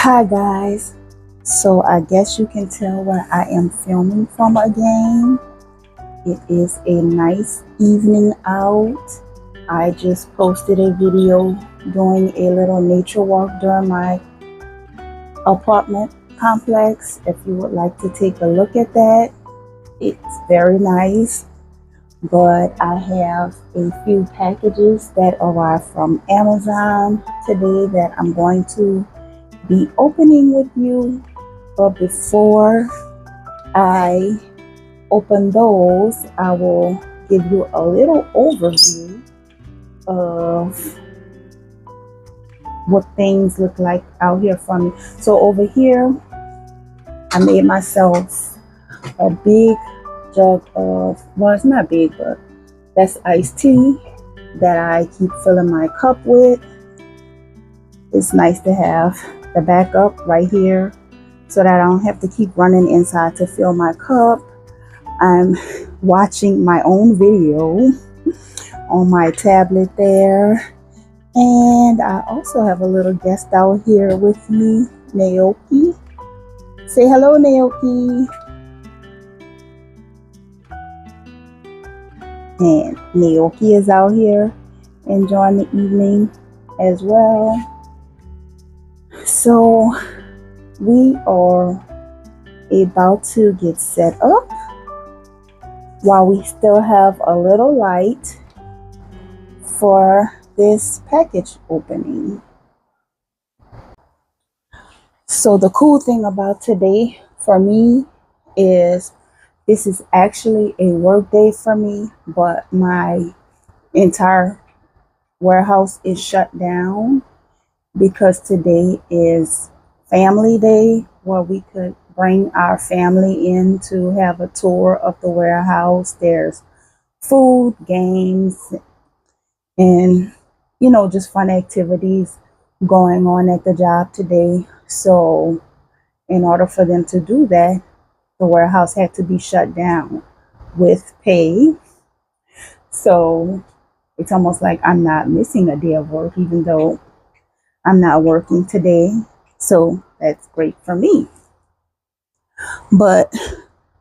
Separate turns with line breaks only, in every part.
Hi guys, so I guess you can tell where I am filming from again. It is a nice evening out. I just posted a video doing a little nature walk during my apartment complex. If you would like to take a look at that, it's very nice. But I have a few packages that arrived from Amazon today that I'm going to be opening with you. But before I open those, I will give you a little overview of what things look like out here for me. So over here, I made myself a big jug of, well, it's not big, but that's iced tea that I keep filling my cup with. It's nice to have the backup right here so that I don't have to keep running inside to fill my cup. I'm watching my own video on my tablet there. And I also have a little guest out here with me, Naoki. Say hello, Naoki. And Naoki is out here enjoying the evening as well. So we are about to get set up while we still have a little light for this package opening. So the cool thing about today for me is this is actually a work day for me, but my entire warehouse is shut down because today is family day, where we could bring our family in to have a tour of the warehouse. There's food, games, and just fun activities going on at the job today. So in order for them to do that, the warehouse had to be shut down with pay. So it's almost like I'm not missing a day of work, even though I'm not working today. So that's great for me. But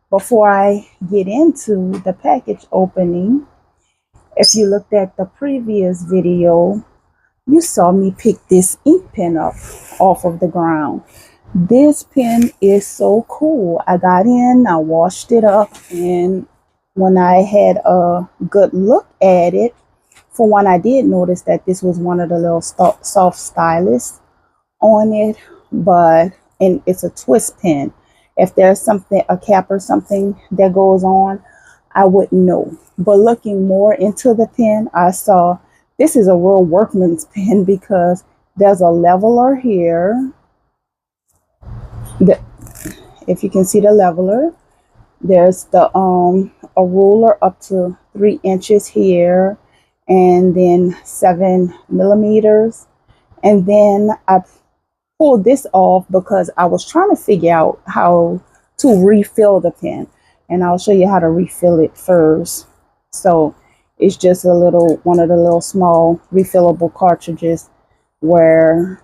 before I get into the package opening, if you looked at the previous video, you saw me pick this ink pen up off of the ground. This pen is so cool. I got in, I washed it up, and when I had a good look at it, for one, I did notice that this was one of the little soft stylus on it, and it's a twist pen. If there's something, a cap or something that goes on, I wouldn't know. But looking more into the pen, I saw this is a real workman's pen because there's a leveler here. If you can see the leveler, there's the a ruler up to 3 inches here, and then 7 millimeters. And then I pulled this off because I was trying to figure out how to refill the pen, and I'll show you how to refill it first. So it's just one of the little small refillable cartridges where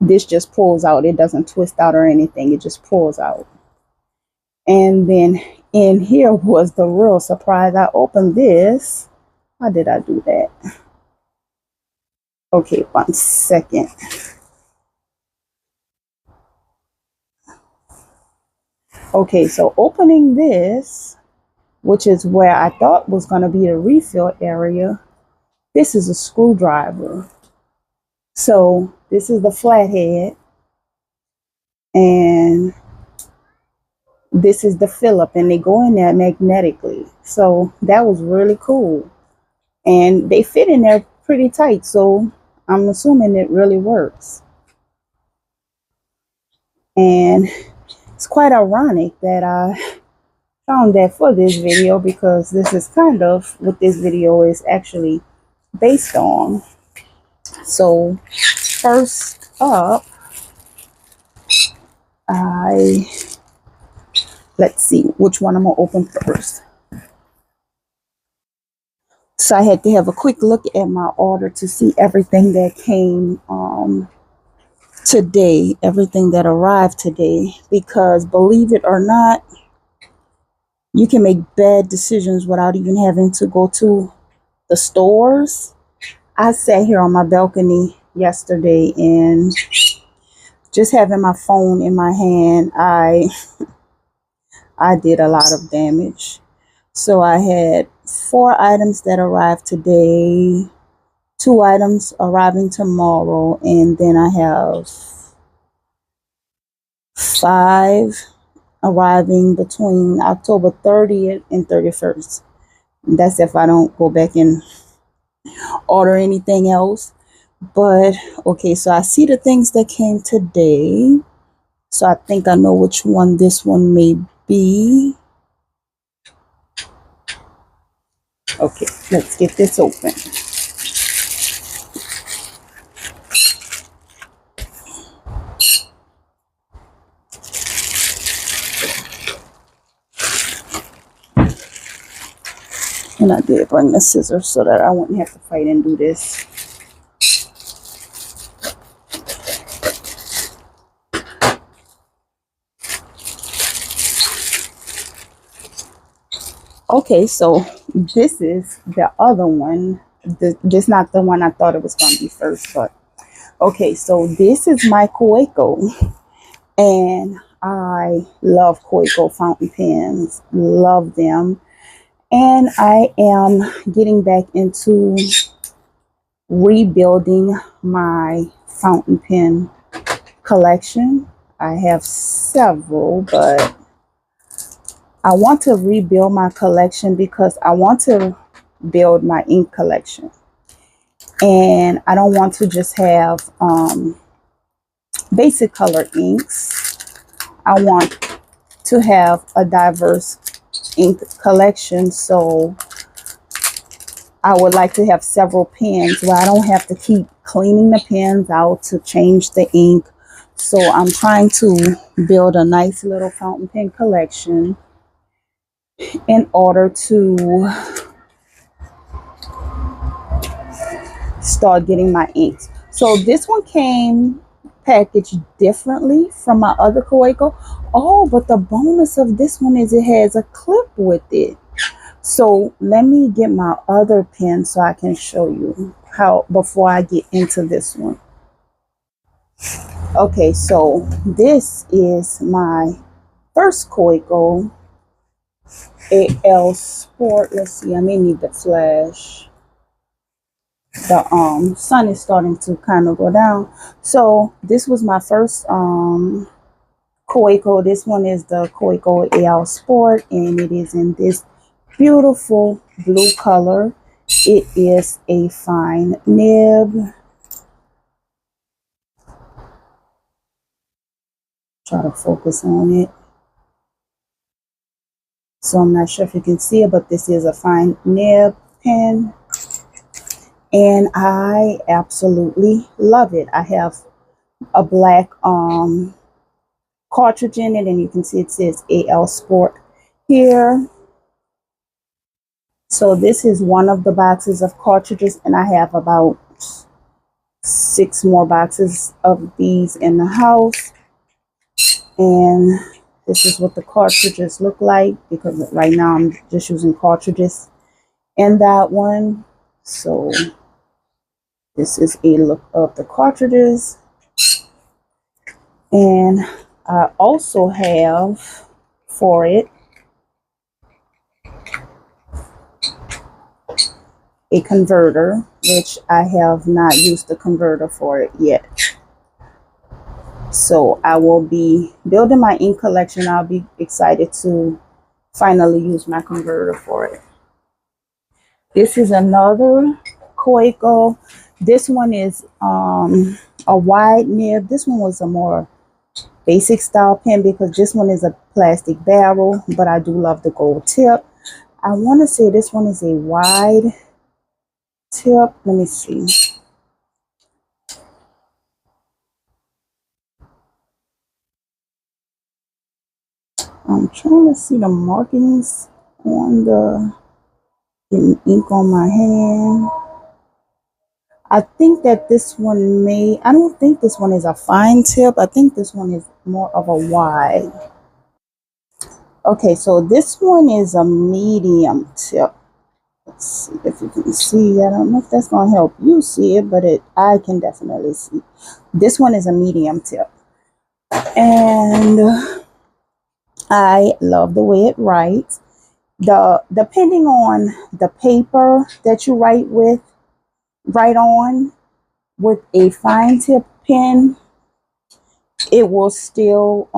this just pulls out. It doesn't twist out or anything, it just pulls out. And then in here was the real surprise. I opened this. How did I do that? Okay, 1 second. Okay, so opening this, which is where I thought was going to be the refill area, this is a screwdriver. So this is the flathead, and this is the Phillip, and they go in there magnetically. So that was really cool, and they fit in there pretty tight, so I'm assuming it really works. And it's quite ironic that I found that for this video, because this is kind of what this video is actually based on. So first up, let's see which one I'm gonna open first. So I had to have a quick look at my order to see everything that came today, everything that arrived today, because believe it or not, you can make bad decisions without even having to go to the stores. I sat here on my balcony yesterday and just having my phone in my hand, I did a lot of damage. So I had 4 items that arrived today, 2 items arriving tomorrow, and then I have 5 arriving between October 30th and 31st. That's if I don't go back and order anything else. But okay, so I see the things that came today. So I think I know which one this one may be. Okay, let's get this open. And I did bring the scissors so that I wouldn't have to fight and do this. Okay, so this is the other one. This not the one I thought it was going to be first, but okay, so this is my Kaweco, and I love Kaweco fountain pens, love them, and I am getting back into rebuilding my fountain pen collection. I have several, but I want to rebuild my collection because I want to build my ink collection. And I don't want to just have basic color inks. I want to have a diverse ink collection. So I would like to have several pens where I don't have to keep cleaning the pens out to change the ink. So I'm trying to build a nice little fountain pen collection in order to start getting my inks. So this one came packaged differently from my other Kaweco. Oh, but the bonus of this one is it has a clip with it. So let me get my other pen so I can show you how before I get into this one. Okay, so this is my first Kaweco AL Sport. Let's see, I may need the flash. The sun is starting to kind of go down. So this was my first Kaweco. This one is the Kaweco AL Sport, and it is in this beautiful blue color. It is a fine nib. Try to focus on it. So I'm not sure if you can see it, but this is a fine nib pen. And I absolutely love it. I have a black cartridge in it, and you can see it says AL Sport here. So this is one of the boxes of cartridges, and I have about 6 more boxes of these in the house. And this is what the cartridges look like, because right now I'm just using cartridges in that one. So this is a look of the cartridges. And I also have for it a converter, which I have not used the converter for it yet. So I will be building my ink collection. I'll be excited to finally use my converter for it. This is another Kaweco. This one is a wide nib. This one was a more basic style pen because this one is a plastic barrel, but I do love the gold tip. I want to say this one is a wide tip. Let me see. I'm trying to see the markings on the ink on my hand. I think that this one may, I don't think this one is a fine tip. I think this one is more of a wide. Okay, so this one is a medium tip. Let's see if you can see. I don't know if that's going to help you see it, but I can definitely see. This one is a medium tip. And I love the way it writes. Depending on the paper that you write on with a fine tip pen, it will still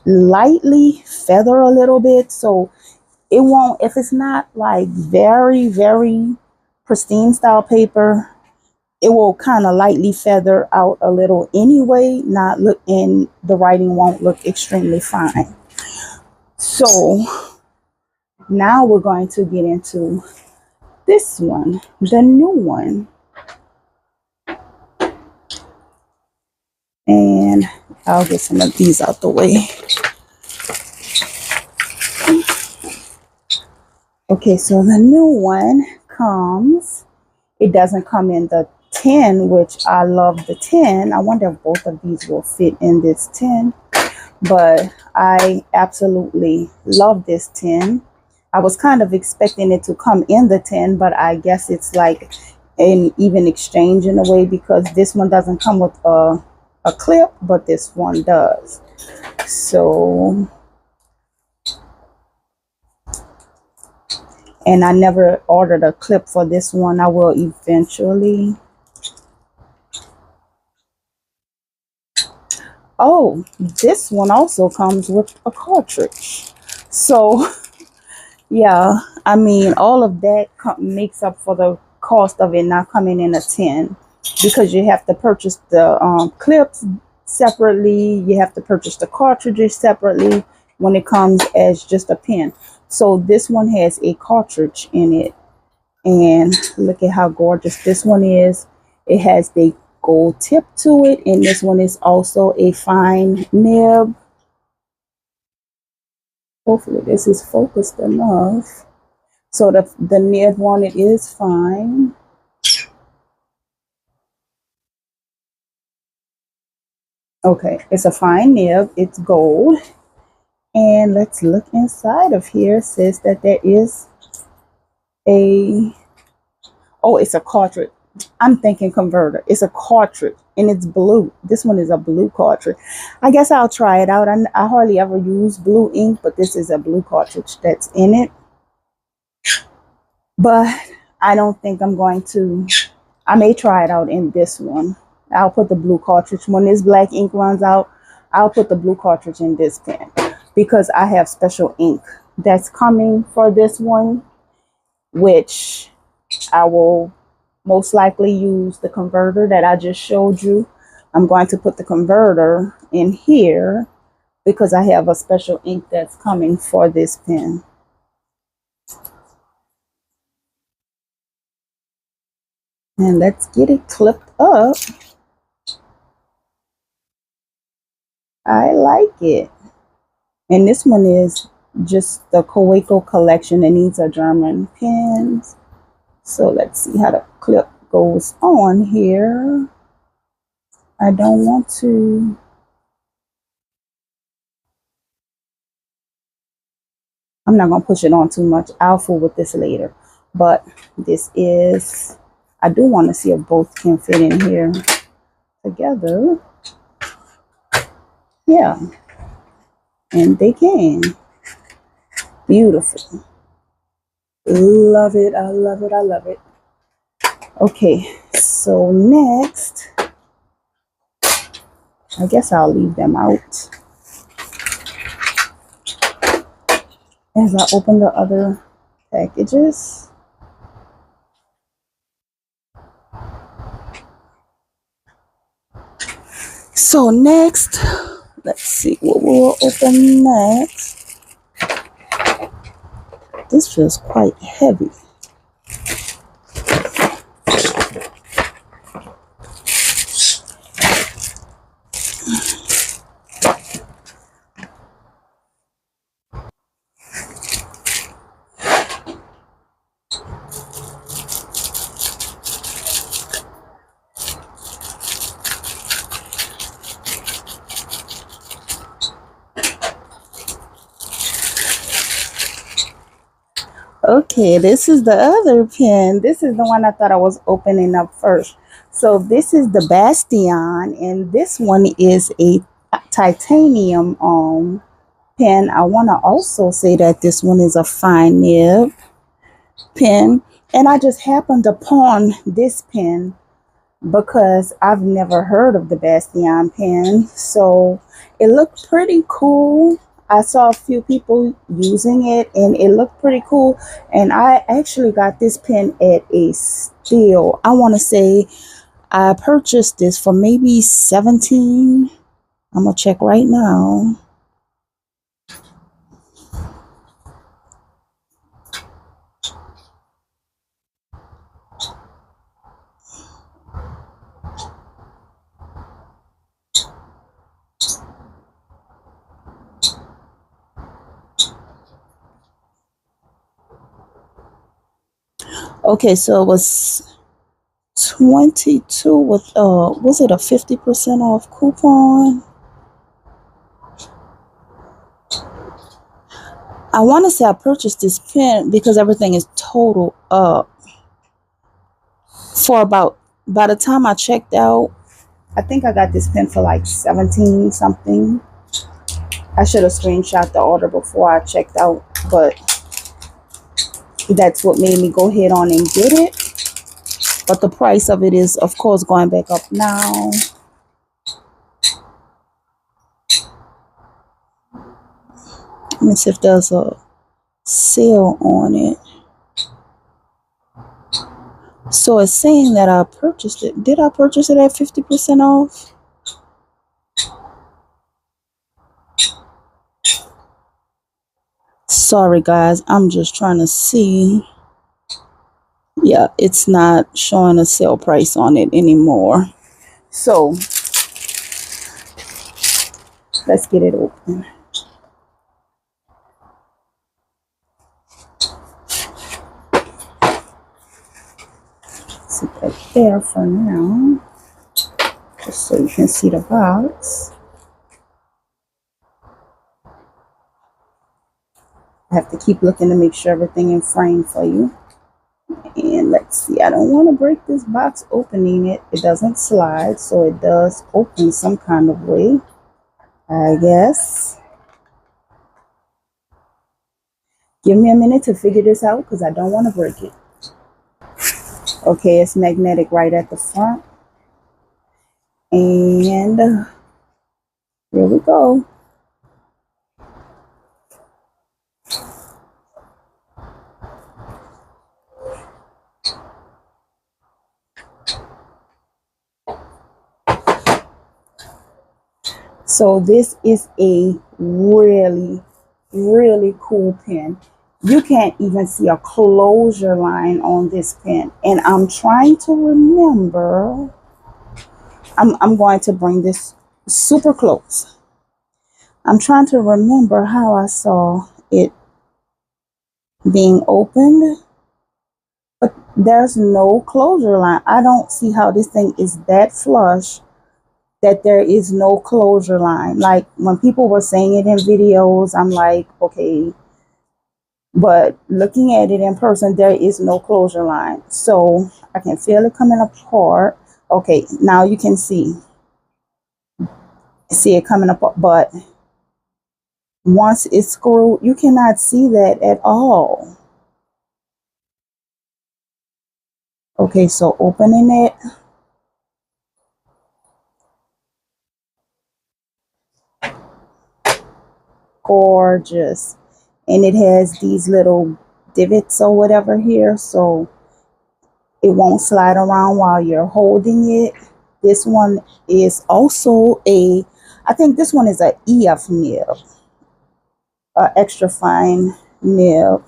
lightly feather a little bit. So it won't, if it's not like very, very pristine style paper, it will kind of lightly feather out a little anyway, not look, and the writing won't look extremely fine. So now we're going to get into this one, the new one. And I'll get some of these out the way. Okay, so the new one comes, it doesn't come in the tin, which I love the tin. I wonder if both of these will fit in this tin, but I absolutely love this tin. I was kind of expecting it to come in the tin, but I guess it's like an even exchange in a way, because this one doesn't come with a clip, but this one does. So, and I never ordered a clip for this one. I will eventually. Oh, this one also comes with a cartridge. So, yeah, I mean, all of that makes up for the cost of it not coming in a tin, because you have to purchase the clips separately. You have to purchase the cartridges separately when it comes as just a pen. So this one has a cartridge in it. And look at how gorgeous this one is. It has the gold tip to it, and this one is also a fine nib. Hopefully this is focused enough. So the nib one, it is fine. Okay, it's a fine nib. It's gold. And let's look inside of here. It says that there is a, oh, it's a cartridge. I'm thinking converter. It's a cartridge and it's blue. This one is a blue cartridge. I guess I'll try it out. I hardly ever use blue ink, but this is a blue cartridge that's in it. But I don't think I'm going to, I may try it out in this one. I'll put the blue cartridge. When this black ink runs out, I'll put the blue cartridge in this pen, because I have special ink that's coming for this one, which I will most likely use the converter that I just showed you. I'm going to put the converter in here because I have a special ink that's coming for this pen. And let's get it clipped up. I like it. And this one is just the Kaweco collection, and these are German pens. So let's see how the clip goes on here. I don't want to. I'm not going to push it on too much. I'll fool with this later. But this is, I do want to see if both can fit in here together. Yeah. And they can. Beautiful. Love it. I love it. I love it. Okay. So next, I guess I'll leave them out as I open the other packages. So next, let's see what we'll open next. This feels quite heavy. Okay, this is the other pen. This is the one I thought I was opening up first. So this is the Bastion, and this one is a titanium pen. I want to also say that this one is a fine nib pen, and I just happened upon this pen because I've never heard of the Bastion pen. So it looked pretty cool. I saw a few people using it and it looked pretty cool. And I actually got this pen at a steal. I want to say I purchased this for maybe 17. I'm going to check right now. Okay, so it was 22 with was it a 50% off coupon? I want to say I purchased this pen because everything is total up for about, by the time I checked out, I think I got this pen for like 17 something. I should have screenshot the order before I checked out, but that's what made me go ahead on and get it. But the price of it is, of course, going back up now. Let me see if there's a sale on it. So it's saying that I purchased it. Did I purchase it at 50% off? Sorry, guys. I'm just trying to see. Yeah, it's not showing a sale price on it anymore. So let's get it open. Sit that there for now, just so you can see the box. I have to keep looking to make sure everything in frame for you. And let's see, I don't want to break this box opening it. It doesn't slide, so it does open some kind of way, I guess. Give me a minute to figure this out because I don't want to break it. Okay, it's magnetic right at the front. And here we go. So this is a really, really cool pen. You can't even see a closure line on this pen. And I'm trying to remember. I'm going to bring this super close. I'm trying to remember how I saw it being opened. But there's no closure line. I don't see how this thing is that flush that there is no closure line. Like when people were saying it in videos, I'm like, okay, but looking at it in person, there is no closure line. So I can feel it coming apart. Okay, now you can see it coming apart, but once it's screwed, you cannot see that at all. Okay, so opening it. Gorgeous. And it has these little divots or whatever here, so it won't slide around while you're holding it. This one is also I think this one is a EF nib, extra fine nib.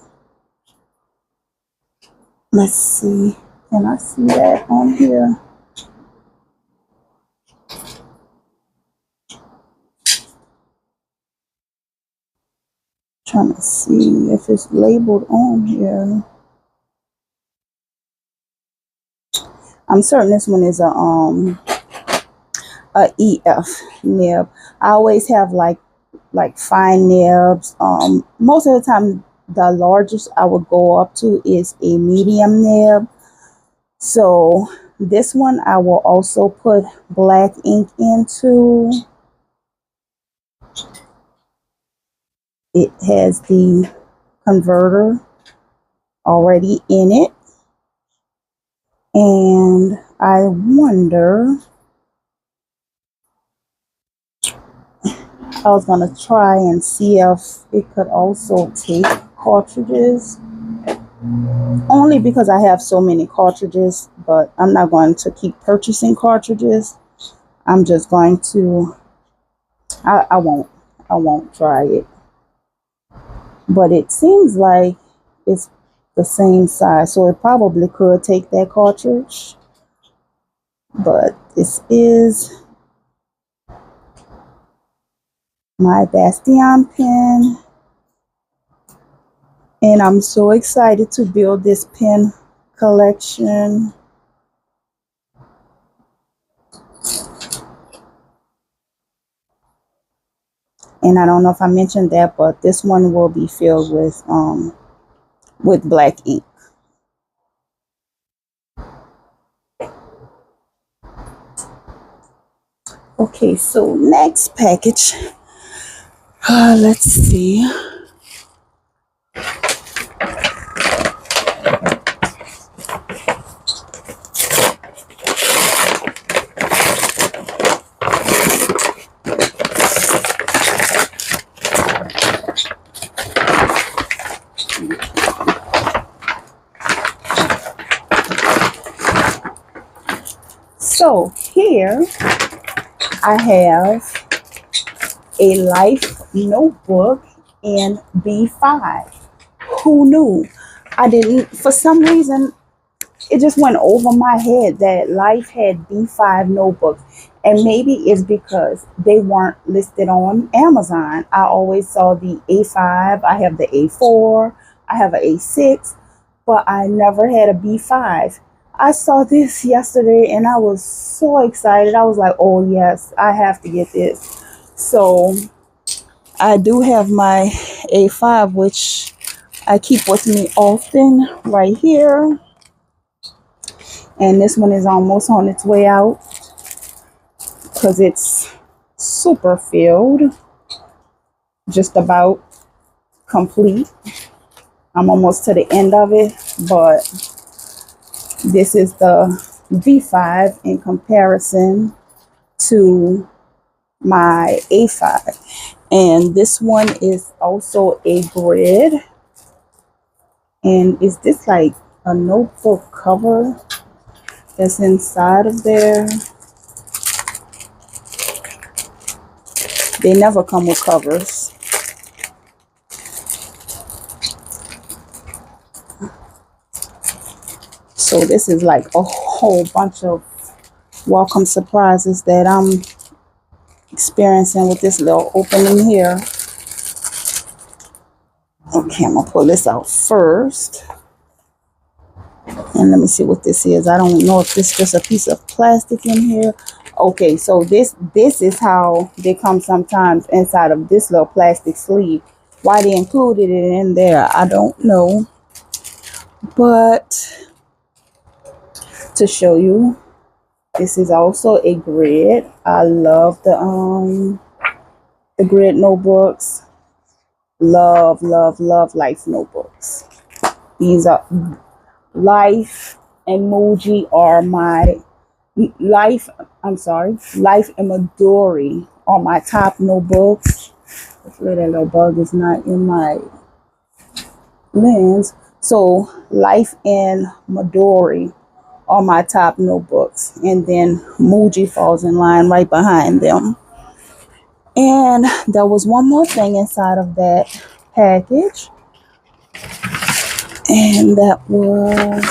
Let's see, can I see that on here? Trying to see if it's labeled on here. I'm certain this one is a EF nib. I always have like fine nibs. Most of the time the largest I would go up to is a medium nib. So this one I will also put black ink into. It has the converter already in it. And I wonder, I was going to try and see if it could also take cartridges. Only because I have so many cartridges, but I'm not going to keep purchasing cartridges. I'm just going to, I won't try it. But it seems like it's the same size, so it probably could take that cartridge. But this is my Bastien pen, and I'm so excited to build this pen collection. And I don't know if I mentioned that, but this one will be filled with black ink. Okay, so next package. Let's see. So here I have a Life notebook in B5. Who knew? I didn't, for some reason, it just went over my head that Life had B5 notebooks. And maybe it's because they weren't listed on Amazon. I always saw the A5, I have the A4, I have an A6, but I never had a B5. I saw this yesterday and I was so excited. I was like, oh yes, I have to get this. So I do have my A5, which I keep with me often right here. And this one is almost on its way out because it's super filled, just about complete. I'm almost to the end of it, but this is the V5 in comparison to my A5. And this one is also a grid. And is this like a notebook cover that's inside of there? They never come with covers. So this is like a whole bunch of welcome surprises that I'm experiencing with this little opening here. Okay, I'm gonna pull this out first. And let me see what this is. I don't know if this is just a piece of plastic in here. Okay, so this is how they come sometimes inside of this little plastic sleeve. Why they included it in there, I don't know. But to show you, this is also a grid. I love the grid notebooks. Love Life notebooks. These are Life and Muji are my Life and Midori are my top notebooks. Hopefully that little bug is not in my lens. So Life and Midori are my top notebooks, and then Muji falls in line right behind them. And there was one more thing inside of that package, and that was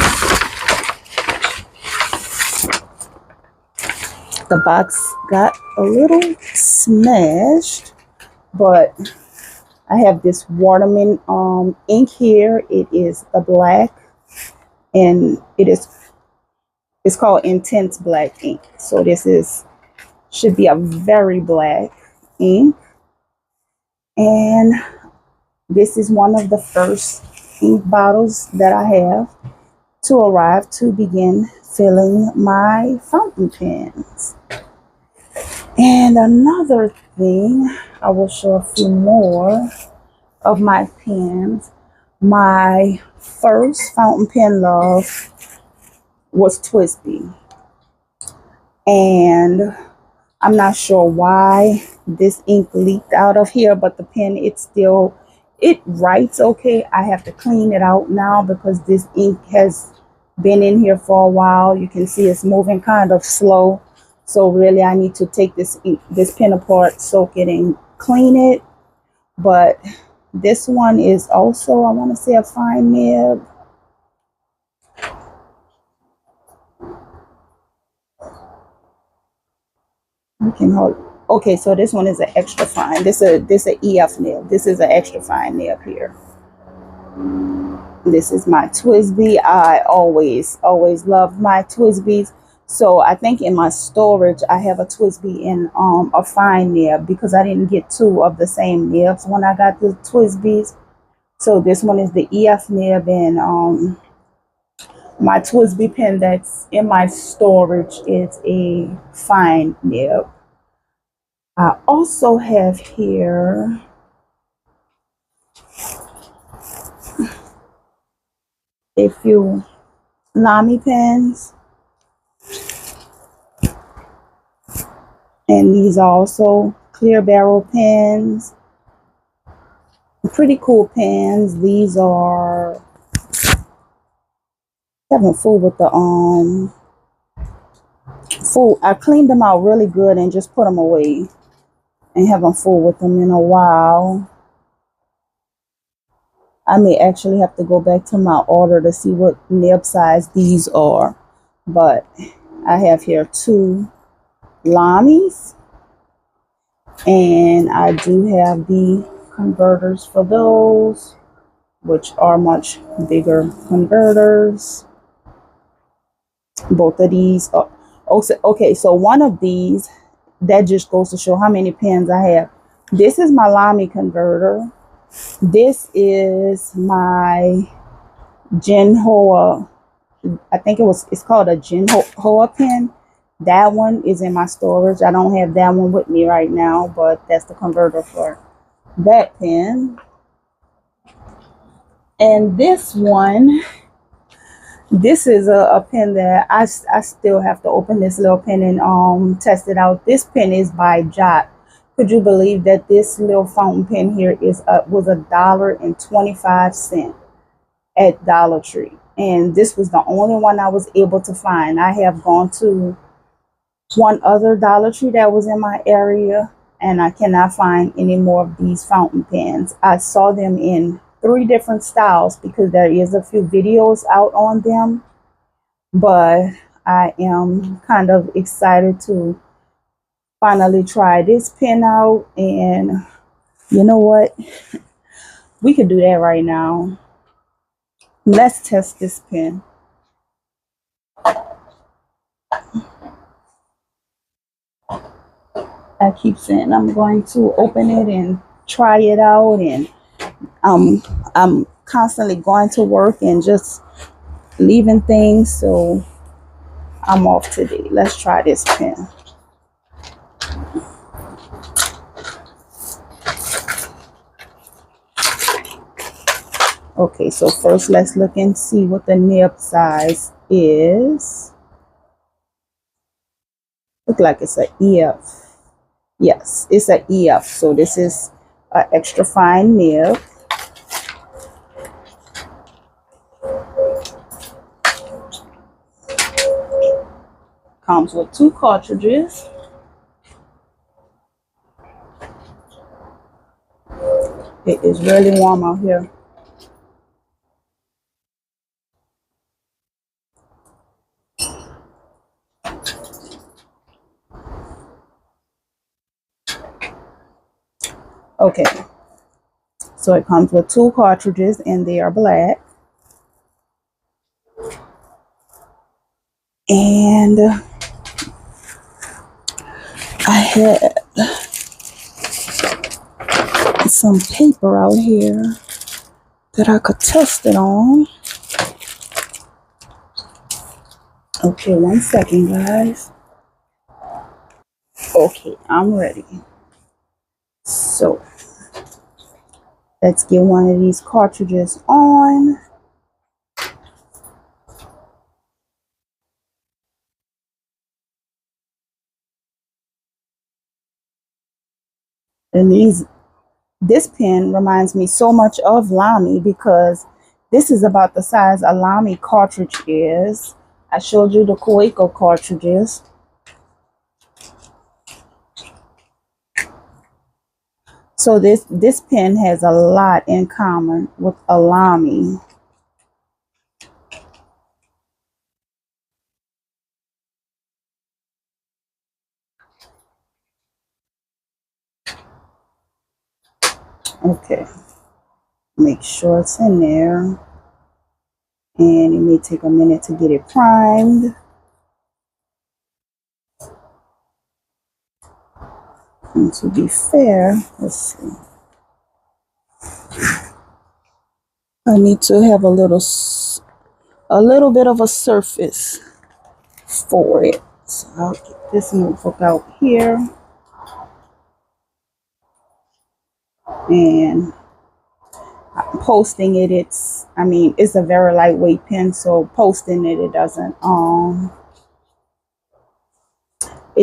the box got a little smashed, but I have this Waterman ink here. It is the black, and it's called Intense Black ink. So this should be a very black ink. And This is one of the first ink bottles that I have to arrive to begin filling my fountain pens. And another thing, I will show a few more of my pens. My first fountain pen love was TWSBI. And I'm not sure why this ink leaked out of here, but the pen, it writes okay. I have to clean it out now because this ink has been in here for a while. You can see it's moving kind of slow. So really I need to take this pen apart, soak it, and clean it. But this one is also, I want to say, a fine nib. You can hold. Okay, so this one is an extra fine. This a EF nib. This is an extra fine nib here. This is my TWSBI. I always loved my TWSBIs. So I think in my storage I have a TWSBI in a fine nib because I didn't get two of the same nibs when I got the TWSBIs. So this one is the EF nib, and my TWSBI pen that's in my storage is a fine nib. I also have here a few Lamy pens, and these are also clear barrel pens. Pretty cool pens. These are having full with the full. I cleaned them out really good and just put them away, and haven't fooled with them in a while. I may actually have to go back to my order to see what nib size these are. But I have here two Lamys, and I do have the converters for those, which are much bigger converters. Both of these are okay. So one of these, that just goes to show how many pens I have. This is my Lamy converter. This is my Jinhua. I think it's called a Jinhua pen. That one is in my storage. I don't have that one with me right now, but that's the converter for that pen. And this one, this is a pen that I still have to open this little pen and test it out. This pen is by Jot. Could you believe that this little fountain pen here was $1.25 at Dollar Tree? And this was the only one I was able to find. I have gone to one other Dollar Tree that was in my area, and I cannot find any more of these fountain pens. I saw them in 3 different styles because there is a few videos out on them, but I am kind of excited to finally try this pen out. And you know what, we could do that right now. Let's test this pen. I keep saying I'm going to open it and try it out, and I'm constantly going to work and just leaving things, so I'm off today. Let's try this pen. Okay, so first let's look and see what the nib size is. Look like it's an EF. Yes, it's an EF. So this is an extra fine nib. Comes with 2 cartridges. It is really warm out here. Okay, so it comes with 2 cartridges and they are black. And I had some paper out here that I could test it on. Okay, 1 second, guys. Okay, I'm ready. So let's get one of these cartridges on. And this pen reminds me so much of Lamy because this is about the size a Lamy cartridge is. I showed you the Kaweco cartridges. So this pen has a lot in common with a Lamy. Okay, make sure it's in there. And it may take a minute to get it primed. And to be fair, let's see. I need to have a little bit of a surface for it. So I'll get this notebook out here. And posting it, it's a very lightweight pen, so posting it, it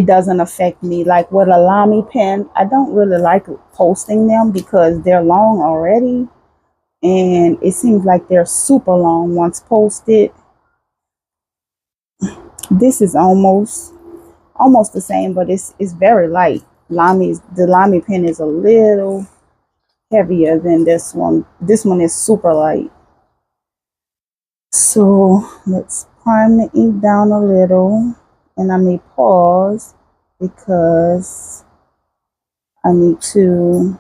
doesn't affect me. Like with a Lamy pen, I don't really like posting them because they're long already, and it seems like they're super long once posted. This is almost the same, but it's very light. The Lamy pen is a little heavier than this one. This one is super light. So let's prime the ink down a little, and I may pause because I need to,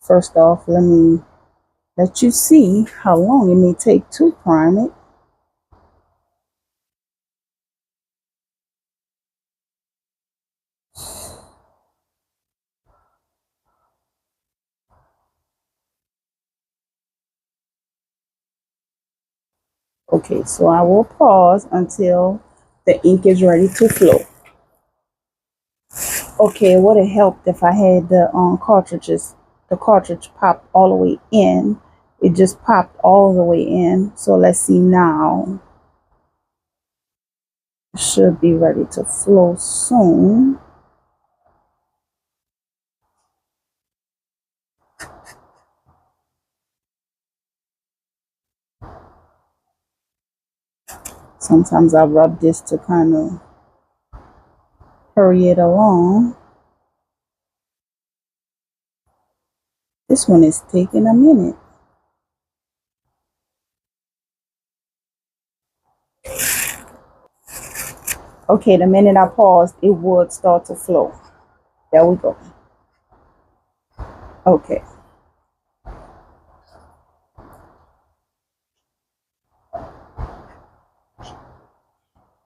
first off, let me let you see how long it may take to prime it. Okay, so I will pause until the ink is ready to flow. Okay, it would have helped if I had the cartridge popped all the way in. It just popped all the way in. So let's see now. It should be ready to flow soon. Sometimes I rub this to kind of hurry it along. This one is taking a minute. Okay, the minute I paused, it would start to flow. There we go. Okay.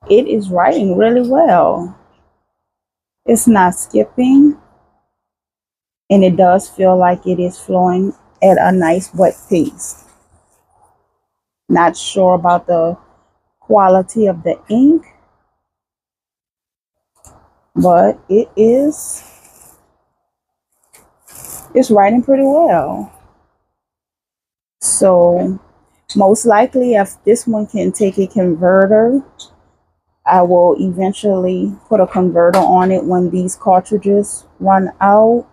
It is writing really well. It's not skipping, and it does feel like it is flowing at a nice wet pace. Not sure about the quality of the ink, but it's writing pretty well. So most likely, if this one can take a converter, I will eventually put a converter on it when these cartridges run out.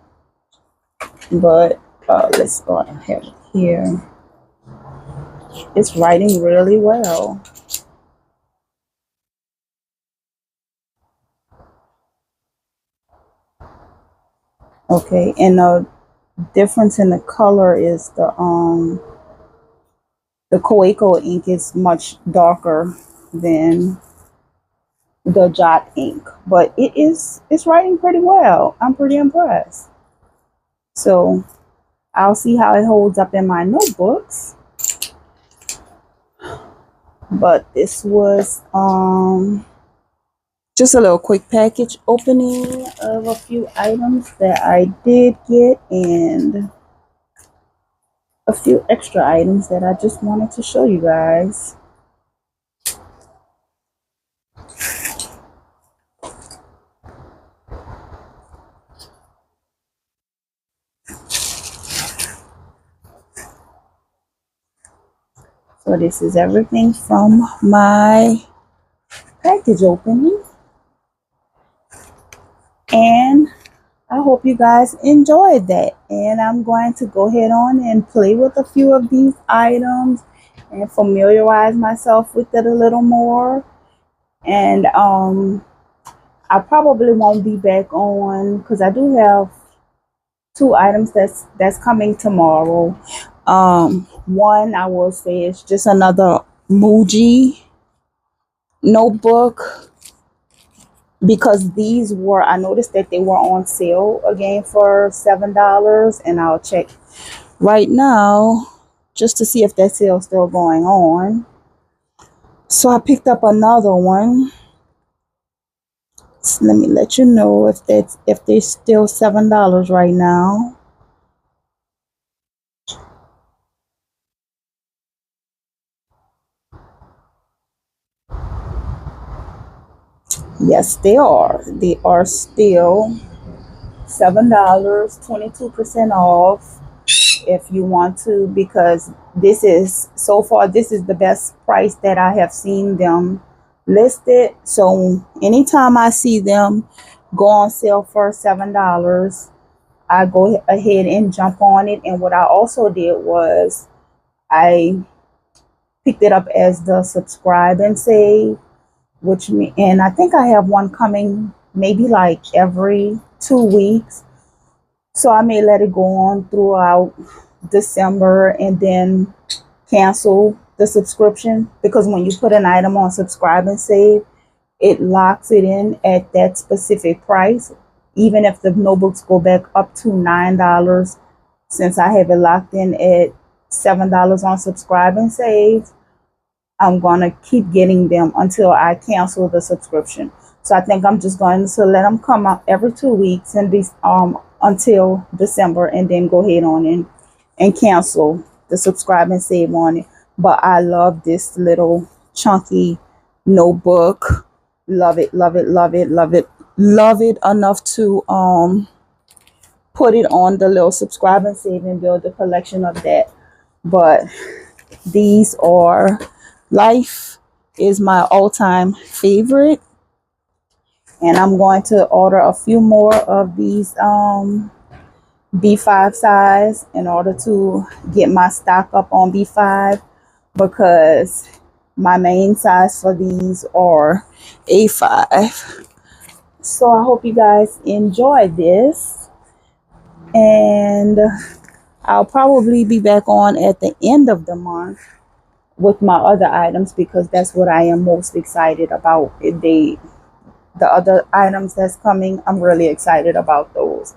But let's start ahead here. It's writing really well. Okay, and the difference in the color is the Kaweco ink is much darker than the Jot ink, but it's writing pretty well. I'm pretty impressed. So I'll see how it holds up in my notebooks. But this was Just a little quick package opening of a few items that I did get and a few extra items that I just wanted to show you guys. So this is everything from my package opening, and I hope you guys enjoyed that. And I'm going to go ahead on and play with a few of these items and familiarize myself with it a little more. And I probably won't be back on because I do have two items that's coming tomorrow. One I will say is just another Muji notebook, because these were, I noticed that they were on sale again for $7, and I'll check right now just to see if that sale's still going on. So I picked up another one. So let me let you know if they're still $7 right now. Yes, they are. They are still $7, 22% off if you want to, because this is, so far, this is the best price that I have seen them listed. So anytime I see them go on sale for $7, I go ahead and jump on it. And what I also did was I picked it up as the subscribe and save, and I think I have one coming maybe like every 2 weeks. So I may let it go on throughout December and then cancel the subscription, because when you put an item on subscribe and save, it locks it in at that specific price. Even if the notebooks go back up to $9, since I have it locked in at $7 on subscribe and save, I'm gonna keep getting them until I cancel the subscription. So I think I'm just going to let them come out every 2 weeks and be until December, and then go ahead on and cancel the subscribe and save on it. But I love this little chunky notebook. Love it, love it, love it, love it, love it enough to put it on the little subscribe and save and build a collection of that. But these are, Life is my all-time favorite, and I'm going to order a few more of these B5 size in order to get my stock up on B5, because my main size for these are A5. So I hope you guys enjoy this, and I'll probably be back on at the end of the month with my other items, because that's what I am most excited about. The other items that's coming, I'm really excited about those,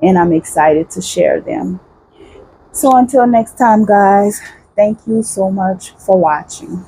and I'm excited to share them. So until next time, guys, thank you so much for watching.